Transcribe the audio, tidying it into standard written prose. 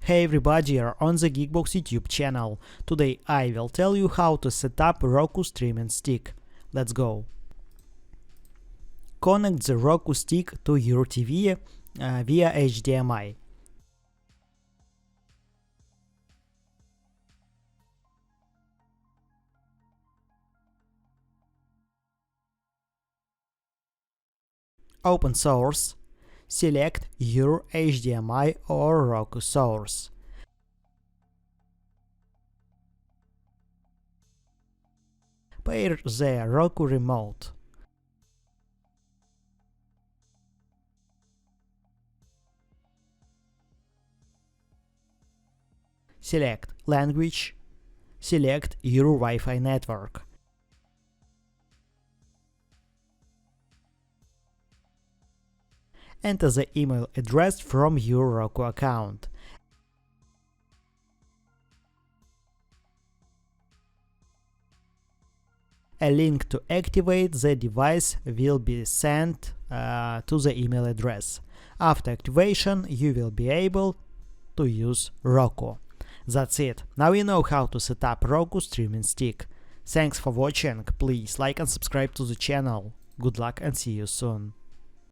Hey everybody, you're on the GeekBox YouTube channel. Today I will tell you how to set up Roku streaming stick. Let's go. Connect the Roku stick to your TV via HDMI. Open source. Select your HDMI or Roku source. Pair the Roku remote. Select language. Select your Wi-Fi network. Enter the email address from your Roku account. A link to activate the device will be sent to the email address. After activation, you will be able to use Roku. That's it. Now you know how to set up Roku streaming stick. Thanks for watching. Please like and subscribe to the channel. Good luck and see you soon.